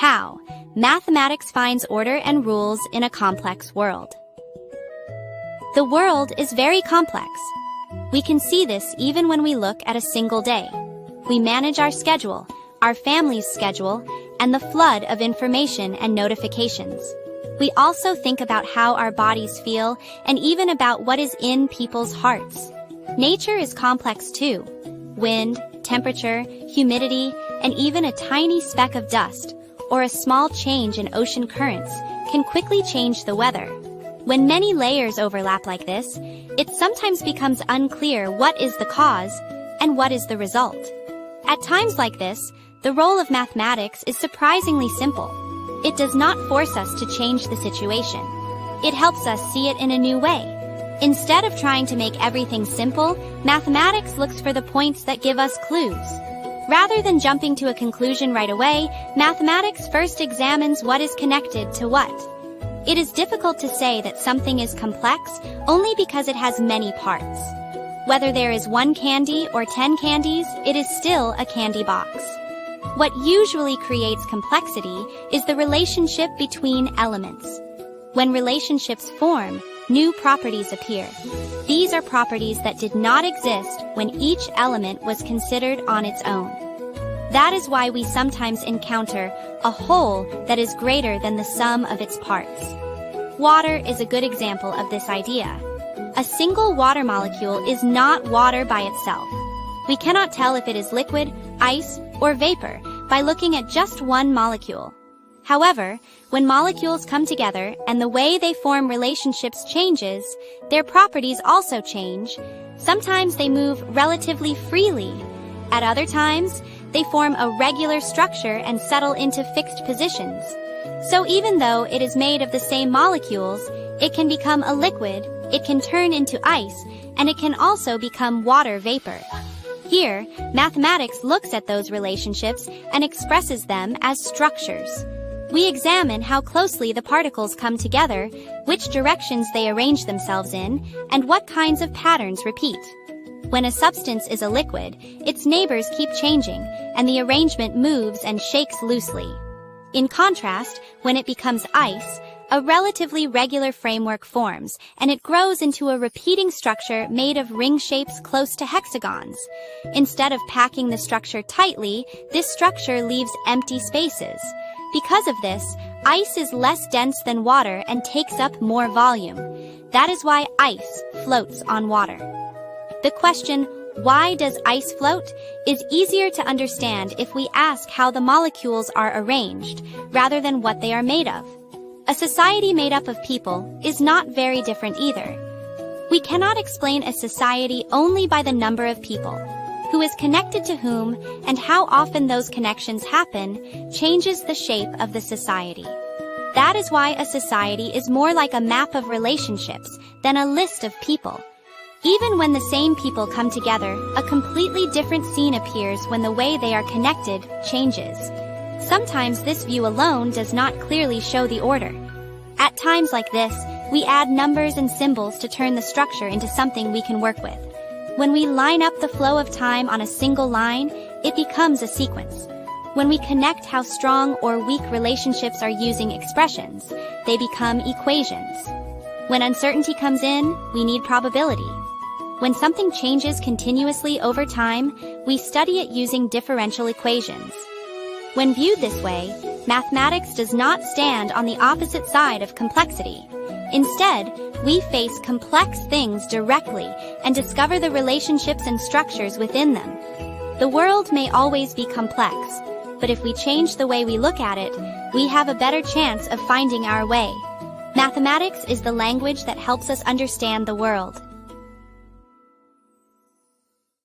How mathematics finds order and rules in a complex world. The world is very complex. We can see this even when we look at a single day. We manage our schedule, our family's schedule, and the flood of information and notifications. We also think about how our bodies feel and even about what is in people's hearts. Nature is complex too. Wind, temperature, humidity, and even a tiny speck of dust, or a small change in ocean currents, can quickly change the weather. When many layers overlap like this, it sometimes becomes unclear what is the cause and what is the result. At times like this, the role of mathematics is surprisingly simple. It does not force us to change the situation. It helps us see it in a new way. Instead of trying to make everything simple, mathematics looks for the points that give us clues. Rather than jumping to a conclusion right away, mathematics first examines what is connected to what. It is difficult to say that something is complex only because it has many parts. Whether there is 1 candy or 10 candies, it is still a candy box. What usually creates complexity is the relationship between elements. When relationships form, new properties appear. These are properties that did not exist when each element was considered on its own. That is why we sometimes encounter a whole that is greater than the sum of its parts. Water is a good example of this idea. A single water molecule is not water by itself. We cannot tell if it is liquid, ice, or vapor by looking at just one molecule. However, when molecules come together and the way they form relationships changes, their properties also change. Sometimes they move relatively freely. At other times, they form a regular structure and settle into fixed positions. So even though it is made of the same molecules, it can become a liquid, it can turn into ice, and it can also become water vapor. Here, mathematics looks at those relationships and expresses them as structures. We examine how closely the particles come together, which directions they arrange themselves in, and what kinds of patterns repeat. When a substance is a liquid, its neighbors keep changing, and the arrangement moves and shakes loosely. In contrast, when it becomes ice, a relatively regular framework forms, and it grows into a repeating structure made of ring shapes close to hexagons. Instead of packing the structure tightly, this structure leaves empty spaces. Because of this, ice is less dense than water and takes up more volume. That is why ice floats on water. The question, why does ice float, is easier to understand if we ask how the molecules are arranged, rather than what they are made of. A society made up of people is not very different either. We cannot explain a society only by the number of people. Who is connected to whom, and how often those connections happen, changes the shape of the society. That is why a society is more like a map of relationships than a list of people. Even when the same people come together, a completely different scene appears when the way they are connected changes. Sometimes this view alone does not clearly show the order. At times like this, we add numbers and symbols to turn the structure into something we can work with. When we line up the flow of time on a single line, it becomes a sequence. When we connect how strong or weak relationships are using expressions, they become equations. When uncertainty comes in, we need probability. When something changes continuously over time, we study it using differential equations. When viewed this way, mathematics does not stand on the opposite side of complexity. Instead, we face complex things directly and discover the relationships and structures within them. The world may always be complex, but if we change the way we look at it, we have a better chance of finding our way. Mathematics is the language that helps us understand the world.